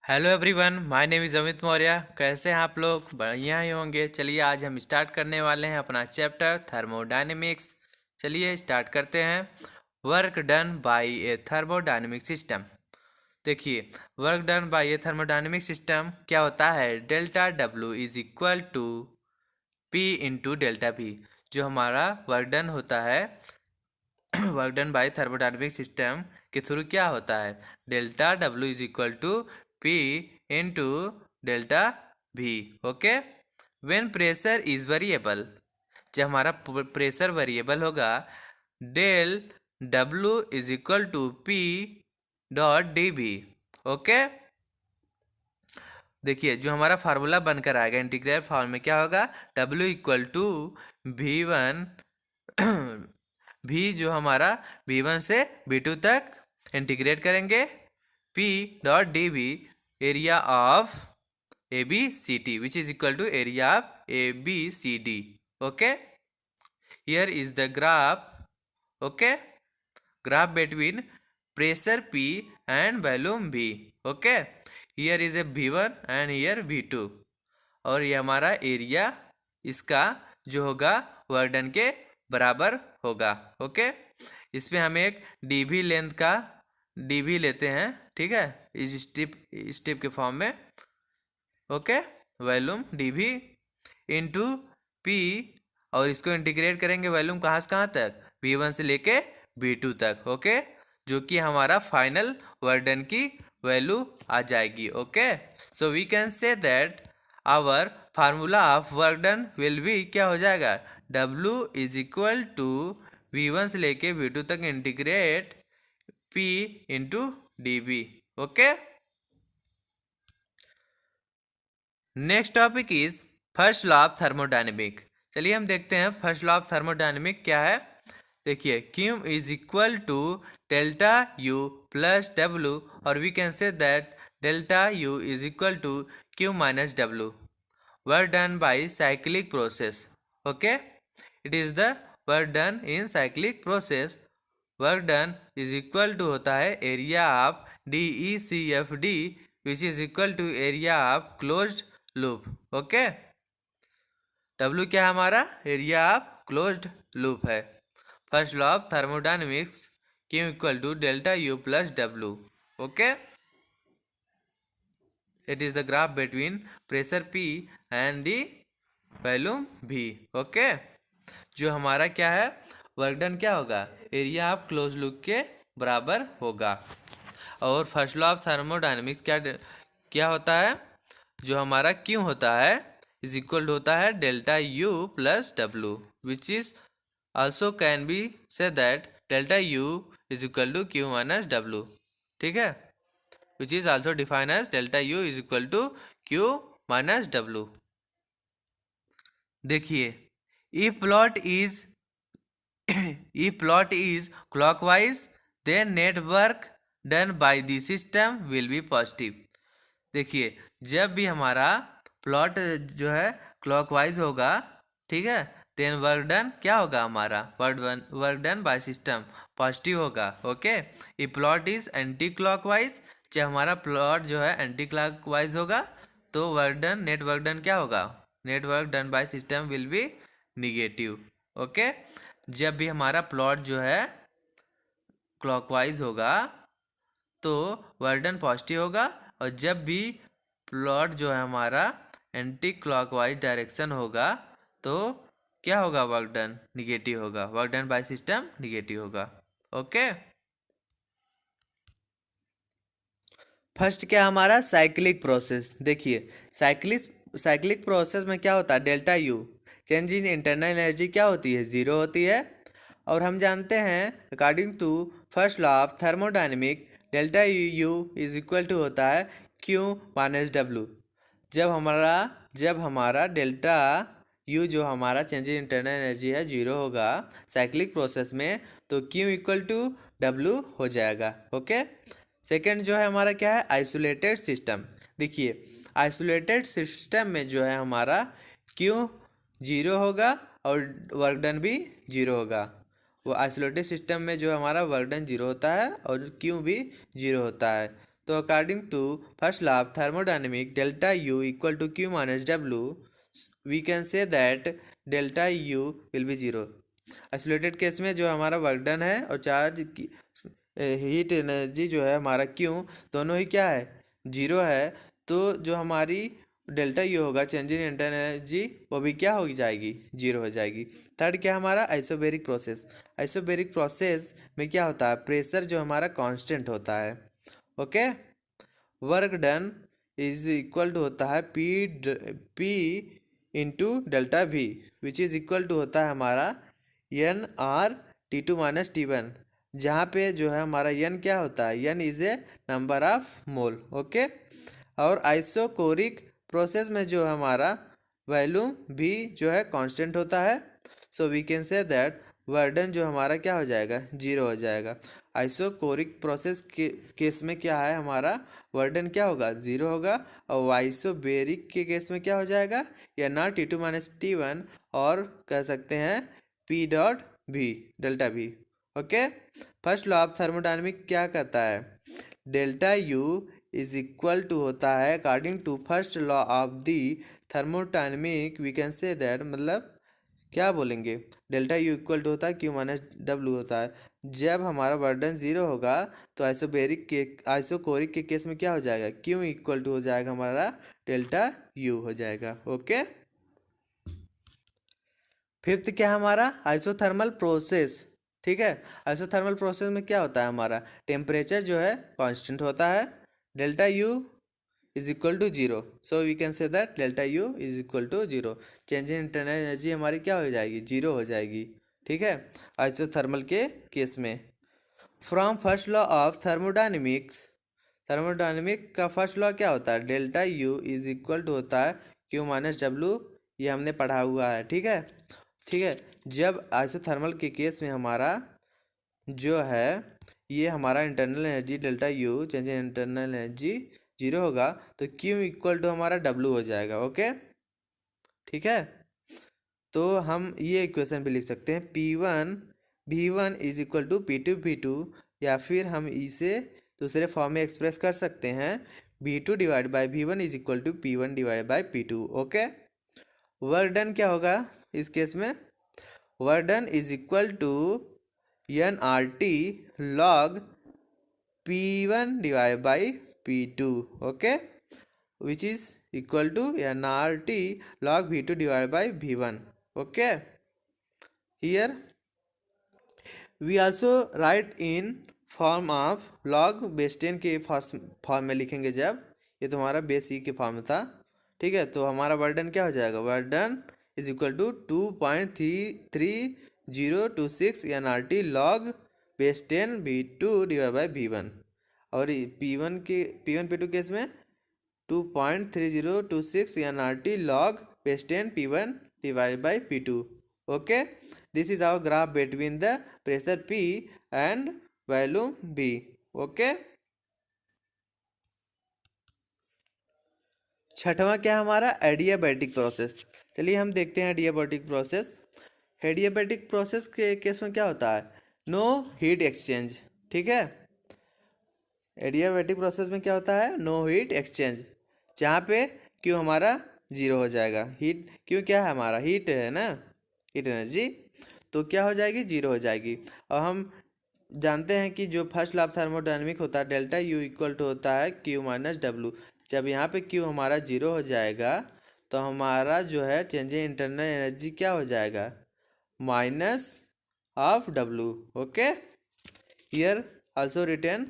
Hello everyone, my name is Amit Maurya. कैसे हैं आप लोग? बढ़िया ही होंगे। चलिए आज हम स्टार्ट करने वाले हैं अपना चैप्टर थर्मोडायनेमिक्स। चलिए स्टार्ट करते हैं। Work done by a thermodynamic system. देखिए, work done by a thermodynamic system क्या होता है? Delta W is equal to P into delta V. जो हमारा वर्क डन होता है work done by thermodynamic system के थ्रू क्या होता है? Delta W is equal to P into delta V. Okay. When pressure is variable, जब हमारा प्रेशर वेरिएबल होगा, del W is equal to P dot D V. Okay. देखिए, जो हमारा फार्मूला बनकर आएगा इंटीग्रल फॉर्म में क्या होगा? W equal to V one भी जो हमारा v1 से v2 तक इंटीग्रेट करेंगे, p dot D V area of A B C T which is equal to area of A B C D. Okay. Here is the graph. Okay. Graph between pressure p and volume v। Okay. Here is A v1 and here v2। और ये हमारा area इसका जो होगा work done के बराबर होगा। Okay. इस पे हम एक डीवी लेंथ का डीवी लेते हैं, ठीक है, इस स्टेप के फॉर्म में। Okay. Volume DV into P, और इसको इंटीग्रेट करेंगे वॉल्यूम कहाँ से कहाँ तक? v1 से लेके v2 तक। ओके। जो कि हमारा फाइनल वर्क डन की वैल्यू आ जाएगी। Okay. So we can say that our formula of work done will be क्या हो जाएगा? W is equal to v1 से लेके v2 तक integrate p into D V. Okay. Next topic is first law of thermodynamic. चलिए हम देखते हैं फर्स्ट लॉ ऑफ थर्मोडायनेमिक क्या है। देखिए, Q is equal to delta U plus W, और we can say that delta U is equal to Q minus W। Work done by cyclic process. Okay. It is the work done in cyclic process. Work done is equal to होता है area of D E C F D which is equal to area of closed loop. Okay. W क्या है हमारा? Area of closed loop है। First law of thermodynamics, Q equal to delta U plus W। Okay. It is the graph between pressure P and the volume V। Okay. जो हमारा क्या है? Work done क्या होगा? एरिया ऑफ क्लोज लूप के बराबर होगा। और फर्स्ट लॉ ऑफ थर्मोडायनेमिक्स क्या क्या होता है? जो हमारा Q होता है इज इक्वल होता है delta U plus W, which is also can be say that delta U is equal to Q minus W। ठीक है, which is also define as delta U is equal to Q minus W। देखिए, if plot is if plot is clockwise then net work done by the system will be positive। देखिए, जब भी हमारा plot जो है clockwise होगा, ठीक है, देन वर्क डन क्या होगा? हमारा work done by system positive होगा। ओके। ये प्लॉट इज एंटी क्लॉकवाइज, जब हमारा प्लॉट जो है एंटी क्लॉकवाइज होगा तो work done net work done क्या होगा? Net work done by system will be negative. Okay. जब भी हमारा प्लॉट जो है क्लॉकवाइज होगा तो वर्क डन पॉजिटिव होगा, और जब भी प्लॉट जो है हमारा एंटी क्लॉकवाइज डायरेक्शन होगा तो क्या होगा? वर्क डन निगेटिव होगा, work done by system negative होगा। ओके। फर्स्ट क्या हमारा? Cyclic process. देखिए, साइक्लिक प्रोसेस में क्या होता है? Delta you change in internal energy क्या होती है? जीरो होती है। और हम जानते हैं according to first law of thermodynamic delta U is equal to होता है Q माइनस W। जब हमारा डेल्टा यू जो हमारा चेंज इन इंटरनल एनर्जी है जीरो होगा साइक्लिक प्रोसेस में, तो Q इक्वल टू W हो जाएगा। ओके। सेकेंड जो है हमारा क्या है? Isolated system. देखिए, आइसोलेटेड सिस्टम में जो है हमारा Q जीरो होगा और वर्क डन भी जीरो होगा। वो आइसोलेटेड सिस्टम में जो हमारा वर्क डन जीरो होता है और Q भी जीरो होता है। तो according to first law of thermodynamic delta U equal to Q minus W we can say that delta U will be zero. Isolated case में जो हमारा वर्क डन है और चार्ज की हीट एनर्जी जो है हमारा क्यू दोनों ही क्या है, जीरो है। तो जो हमारी डेल्टा यू होगा चेंज इन इंटरनल एनर्जी वो भी क्या हो जाएगी, जीरो हो जाएगी। थर्ड क्या हमारा आइसोबेरिक प्रोसेस। आइसोबेरिक प्रोसेस में क्या होता है, प्रेशर जो हमारा कांस्टेंट होता है। Okay, work done is equal to होता है P into delta V which is equal to होता है हमारा N R T two minus T one, जहाँ पे जो है हमारा एन क्या होता है, N is a number of mole. Okay, और आइसोकोरिक प्रोसेस में जो हमारा वैल्यू भी जो है कांस्टेंट होता है। So we can say that work done जो हमारा क्या हो जाएगा, जीरो हो जाएगा। आइसोकोरिक प्रोसेस के केस में क्या है हमारा वर्डन क्या होगा, जीरो होगा। और आइसोबेरिक के केस में क्या हो जाएगा, या ना T two minus T one और कह सकते हैं पी डॉट भी डेल्टा भी। Okay, first law of thermodynamic क्या कहता है, delta U is equal to होता है according to first law of the thermodynamic we can say that, मतलब क्या बोलेंगे, डेल्टा यू इक्वल टू होता है क्यू माइनस डब्ल्यू होता है। जब हमारा वर्डन जीरो होगा तो आइसोकोरिक के केस में क्या हो जाएगा, क्यू इक्वल टू हो जाएगा हमारा डेल्टा यू हो जाएगा। ओके, फिफ्थ क्या है हमारा आइसोथर्मल प्रोसेस। ठीक है, आइसोथर्मल प्रोसेस में क्या होता है हमारा टेम्परेचर जो है कांस्टेंट होता है, delta U is equal to zero. So we can say that delta U is equal to zero. Change in internal energy हमारी क्या हो जाएगी, जीरो हो जाएगी। ठीक है, आइसोथर्मल के केस में from first law of thermodynamics, thermodynamic का फर्स्ट लॉ क्या होता है, delta U is equal to होता है क्यू माइनस डब्ल्यू, ये हमने पढ़ा हुआ है। ठीक है, ठीक है, जब आइसोथर्मल के केस में हमारा जो है ये हमारा internal energy delta U change in internal energy zero होगा तो क्यू इक्वल टू हमारा डब्ल्यू हो जाएगा। ओके, ठीक है, तो हम ये इक्वेशन भी लिख सकते हैं P one V one is equal to P two V two, या फिर हम इसे दूसरे फॉर्म में एक्सप्रेस कर सकते हैं V two divide by V one is equal to P one divide by P two. Okay, work done क्या होगा इस केस में, work done is equal to N R T log P one divide by P two. Okay, which is equal to N R T log V two divide by V one. Okay, here we also write in form of log base 10 के form में लिखेंगे जब, ये तो हमारा base ई के form में था। ठीक है, तो हमारा वर्डन क्या हो जाएगा, work done is equal to 2.3026 n R T log base 10 V two divide by V one. और P one P two case में 2.3026 n R T log base 10 P one divide by P two. Okay, this is our graph between the pressure P and value B. Okay, छठवां क्या हमारा adiabatic process. चलिए हम देखते हैं adiabatic process. Adiabatic process के case में क्या होता है, नो हीट एक्सचेंज। ठीक है, एडियाबैटिक प्रोसेस में क्या होता है, नो हीट एक्सचेंज, जहाँ पे क्यों हमारा जीरो हो जाएगा, हीट क्यों क्या है हमारा हीट है ना, हीट एनर्जी, तो क्या हो जाएगी, जीरो हो जाएगी। और हम जानते हैं कि जो फर्स्ट लॉ ऑफ थर्मोडायनेमिक होता है डेल्टा यू इक्वल टू होता है क्यू माइनस डब्ल्यू। जब यहाँ पे क्यू हमारा जीरो हो जाएगा तो हमारा जो है चेंज इन इंटरनल एनर्जी क्या हो जाएगा, minus of W. Okay, here also written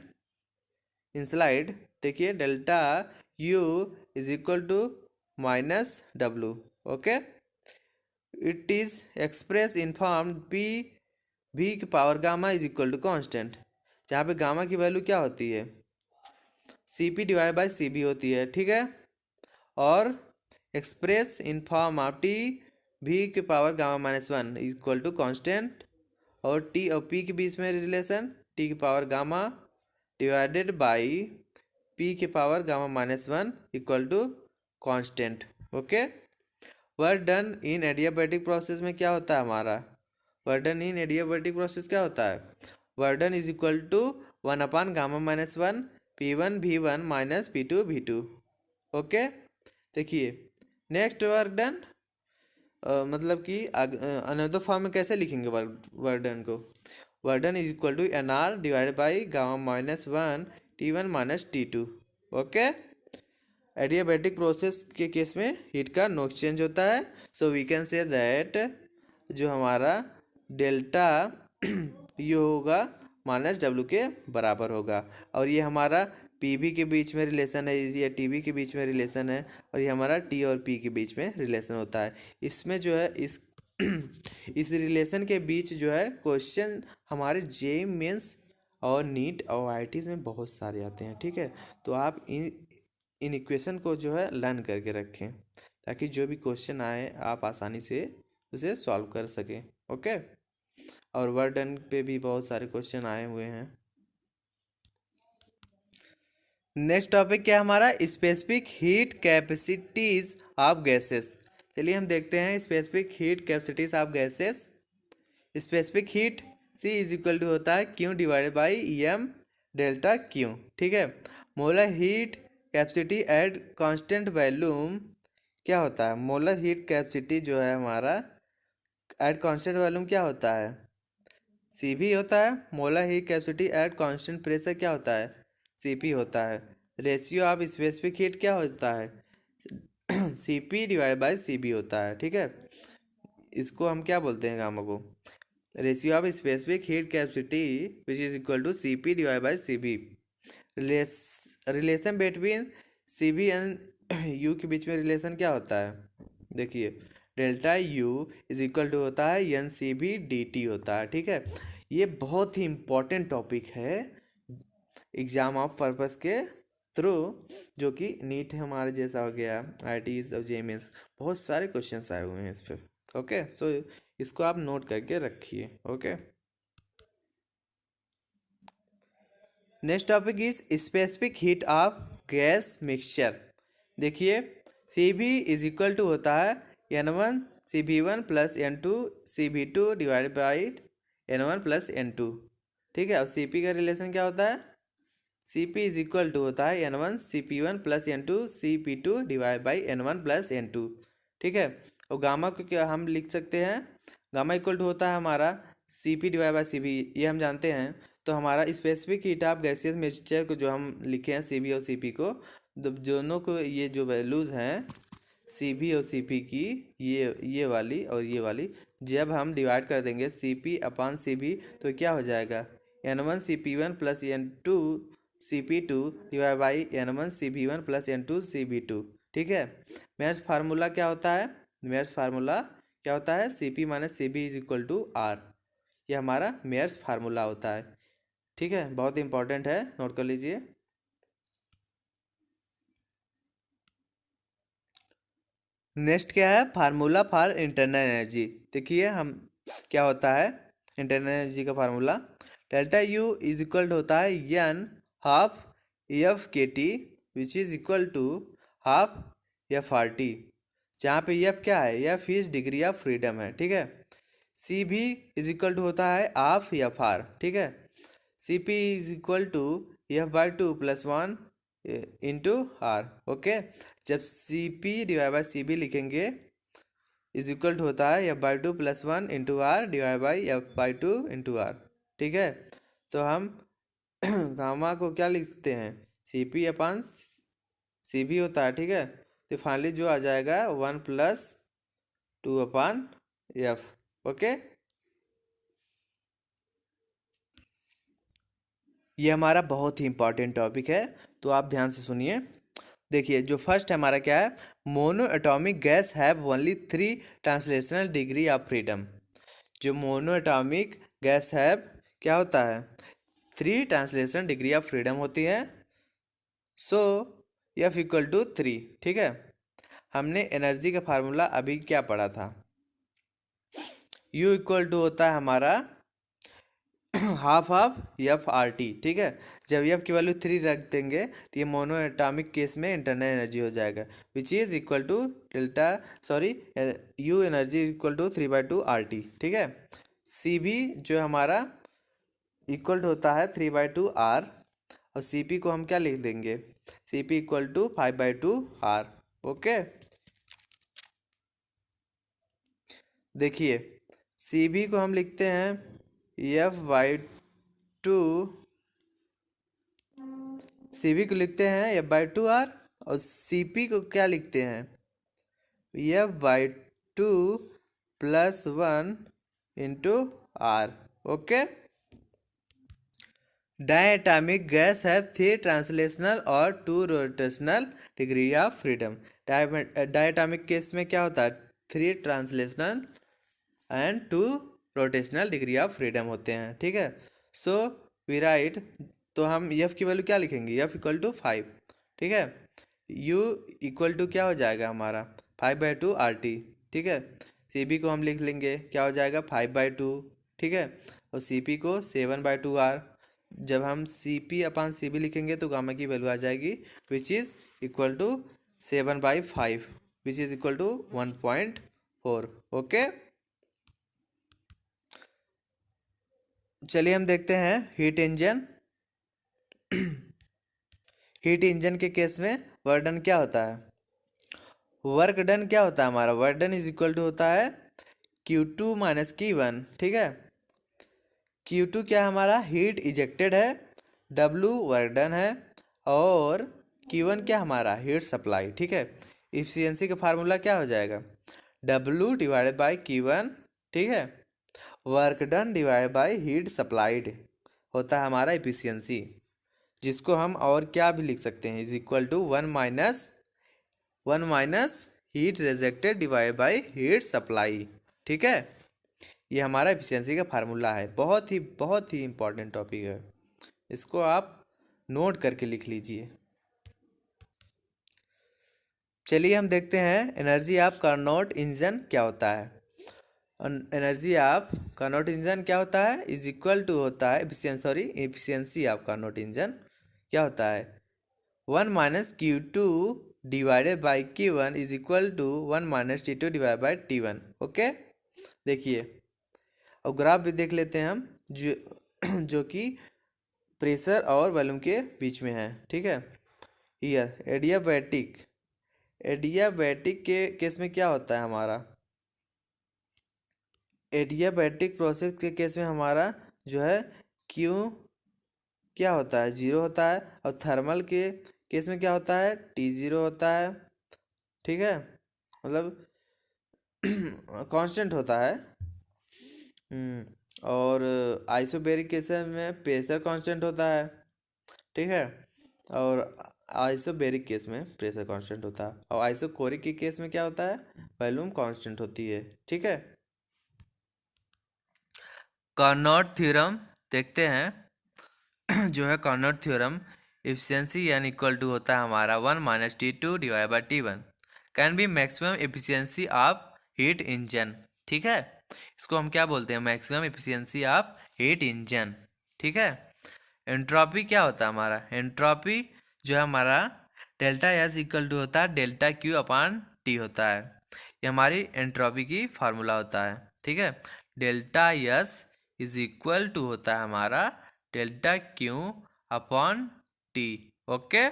in slide, देखिए delta U is equal to minus W. Okay, it is express in form P V की power gamma is equal to constant, जहाँ पे gamma की value क्या होती है, C P divide by C B होती है। ठीक है, और express in form of T V की power gamma minus one is equal to constant, और टी और पी के बीच में रिलेशन टी की power gamma divided by P की power gamma minus one equal to constant. Okay, work done in adiabatic process में क्या होता है हमारा, work done in adiabatic process क्या होता है, work done is equal to 1 upon gamma minus one P1 V1 minus P2 V2। Okay, देखिए next work done. मतलब कि अनदर फॉर्म में कैसे लिखेंगे वर्क डन को? Work done is equal to NR divided by gamma minus 1 T1 minus T2। Okay, adiabatic process के case में heat का नो एक्सचेंज होता है। So we can say that जो हमारा डेल्टा यू होगा माइनस डब्ल्यू के बराबर होगा। और ये हमारा पीवी के बीच में रिलेशन है, ये टीवी के बीच में रिलेशन है, और ये हमारा टी और पी के बीच में रिलेशन होता है। इसमें जो है इस रिलेशन के बीच जो है क्वेश्चन हमारे जे मेंस और नीट और आईआईटीज में बहुत सारे आते हैं। ठीक है, तो आप इन इक्वेशन को जो है लर्न करके रखें, ताकि जो भी क्वेश्चन आए आप आसानी से उसे सॉल्व कर सकें। ओके, और वर्क डन पे भी बहुत सारे क्वेश्चन आए हुए हैं। नेक्स्ट टॉपिक क्या हमारा? Specific heat capacities of gases. चलिए हम देखते हैं specific heat capacities of gases. Specific heat C is equal to होता है Q divided by M delta Q। ठीक है, molar heat capacity at constant volume क्या होता है? मोलर हीट कैपेसिटी जो है हमारा एट कांस्टेंट वॉल्यूम क्या होता है? Cv होता है। Molar heat capacity at constant pressure क्या होता है? Cp होता है। रेशियो ऑफ स्पेसिफिक हीट क्या होता है? Cp डिवाइड बाई Cv होता है। ठीक है, इसको हम क्या बोलते हैं गामा को? Ratio of specific heat capacity which is equal to Cp divide by Cv। Relation between Cv and U के बीच में रिलेशन क्या होता है? देखिए delta U is equal to होता है NCV/dt होता है। ठीक है, ये बहुत ही इम्पोर्टेंट टॉपिक है एग्जाम ऑफ पर्पस के थ्रू, जो कि नीट हमारे जैसा हो गया, IITs और JMS, बहुत सारे क्वेश्चंस आए हुए हैं इस पर। ओके, सो इसको आप नोट करके रखिए। Okay, next topic is specific heat of gas mixture. देखिए Cv इज इक्वल टू होता है N1 Cv1 plus N2 Cv2 divide by N1 plus N2। ठीक है, अब Cp का रिलेशन क्या होता है? Cp इज इक्वल टू होता है N1 Cp1 plus N2 Cp2 divide by N1 plus N2। ठीक है, और गामा को क्या हम लिख सकते हैं? गामा इक्वल टू होता है हमारा Cp डिवाइड बाई Cv, ये हम जानते हैं। तो हमारा specific heat of gaseous mixture को जो हम लिखे हैं Cv और Cp को, दोनों को ये जो वैल्यूज़ हैं Cv और Cp की, ये वाली और ये वाली, जब हम डिवाइड कर देंगे Cp अपॉन Cv तो क्या हो जाएगा? N1 Cp1 plus N2 Cp2 divide by N1 Cv1 plus N2 Cv2। ठीक है, मेयर्स फार्मूला क्या होता है? मेयर्स फार्मूला क्या होता है? Cp minus Cv is equal to R। ये हमारा मेयर्स फार्मूला होता है। ठीक है, बहुत इंपॉर्टेंट है, नोट कर लीजिए। नेक्स्ट क्या है? Formula for internal energy. देखिए हम क्या होता है इंटरनल एनर्जी का formula? Delta U is equal होता है N half F K T which is equal to half F R T, जहाँ पे एफ क्या है? F is degree of freedom है। ठीक है, सी भी इज इक्वल टू होता है हाफ एफ आर। ठीक है, C P is equal to F by two plus one into R. Okay, जब C P divide by C B लिखेंगे इज इक्वल टू होता है F by two plus one into R divide by F by two into R. ठीक है, तो हम gamma को क्या लिखते हैं? सी पी अपान सी बी होता है। ठीक है, तो फाइनली जो आ जाएगा 1 प्लस 2 अपान एफ। ओके, ये हमारा बहुत ही इंपॉर्टेंट टॉपिक है, तो आप ध्यान से सुनिए। देखिए जो फर्स्ट हमारा क्या है? Mono atomic guys have only 3 translational degree of freedom. जो मोनो एटॉमिक गैस हैव क्या होता है? 3 ट्रांसलेशन डिग्री ऑफ फ्रीडम होती है। सो एफ इक्वल टू 3। ठीक है, हमने एनर्जी का फार्मूला अभी क्या पढ़ा था? यू इक्वल टू होता है हमारा half of F R T. ठीक है, जब एफ की वैल्यू 3 रख देंगे तो ये मोनो एटॉमिक केस में इंटरनल एनर्जी हो जाएगा which is equal to delta U energy equal to 3/2 R T. ठीक है, सी भी जो हमारा इक्वल टू होता है 3/2 आर, और Cp को हम क्या लिख देंगे, Cp equal to 5/2 R। Okay, देखिए Cb को हम लिखते हैं F/2, Cb को लिखते हैं F/2R, और Cp को क्या लिखते हैं F/2 + 1 × R। Okay, diatomic guys have 3 translational और 2 rotational degree of freedom. Diatomic case में क्या होता है, 3 translational and 2 rotational degree of freedom होते हैं। ठीक है, सो वी राइट, तो हम F की वैल्यू क्या लिखेंगे, F इक्वल टू 5। ठीक है, U इक्वल टू क्या हो जाएगा हमारा 5/2 RT। ठीक है, Cb को हम लिख लेंगे, क्या हो जाएगा 5/2। ठीक है, और Cp को 7/2 R। जब हम Cp/Cb लिखेंगे तो गामा की वैल्यू आ जाएगी which is equal to 7/5, which is equal to 1.4। Okay, चलिए हम देखते हैं हीट इंजन। हीट इंजन के केस में वर्क डन क्या होता है, वर्क डन क्या होता है हमारा, work done is equal to होता है Q2 - Q1। ठीक है, Q2 क्या हमारा हीट इजेक्टेड है, W वर्क डन है, और Q1 क्या हमारा हीट सप्लाई। ठीक है, इफिशियंसी का फार्मूला क्या हो जाएगा, W डिवाइडेड बाई Q1। ठीक है, work done divide by heat supplied होता है हमारा इफिशियंसी, जिसको हम और क्या भी लिख सकते हैं, is equal to 1 - heat rejected divide by heat supply. ठीक है, ये हमारा एफिशिएंसी का फार्मूला है, बहुत ही इंपॉर्टेंट टॉपिक है, इसको आप नोट करके लिख लीजिए। चलिए हम देखते हैं एनर्जी ऑफ कार्नोट इंजन क्या होता है। एनर्जी ऑफ कार्नोट इंजन क्या होता है, इज इक्वल टू होता है एफिशिएंसी ऑफ कार्नोट इंजन क्या होता है 1 - Q2 divided by Q1 is equal to 1 - T2 divide by T1। Okay, देखिए और ग्राफ भी देख लेते हैं हम, जो कि प्रेशर और वॉल्यूम के बीच में है। ठीक है, हियर एडियाबैटिक के केस में क्या होता है हमारा, एडियाबैटिक प्रोसेस के केस में हमारा जो है Q क्या होता है 0 होता है, और थर्मल के केस में क्या होता है T0 होता है। ठीक है, मतलब कांस्टेंट होता है। और आइसोबैरिक केस में प्रेशर कांस्टेंट होता है। ठीक है, और आइसोबैरिक केस में प्रेशर कांस्टेंट होता है, और आइसोकोरिक के केस में क्या होता है वॉल्यूम कांस्टेंट होती है। ठीक है, कार्नोट थ्योरम देखते हैं। जो है कार्नोट थ्योरम, एफिशिएंसी यानी इक्वल टू होता है हमारा 1 - T2 divide by T1 can be maximum efficiency of heat engine. ठीक है, इसको हम क्या बोलते हैं, maximum efficiency of heat engine. ठीक है, एंट्रोपी क्या होता है हमारा, एंट्रोपी जो है हमारा डेल्टा एस इक्वल टू होता है डेल्टा Q/T होता है, ये हमारी एंट्रोपी की फार्मूला होता है। ठीक है, delta S is equal to होता है हमारा delta Q/T। Okay,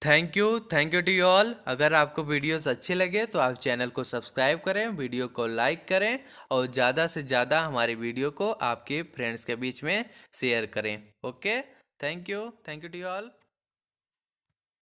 thank you to you all. अगर आपको वीडियोस अच्छे लगे तो आप चैनल को सब्सक्राइब करें, वीडियो को लाइक करें, और ज़्यादा से ज़्यादा हमारे वीडियो को आपके फ्रेंड्स के बीच में शेयर करें। Okay, thank you to you all.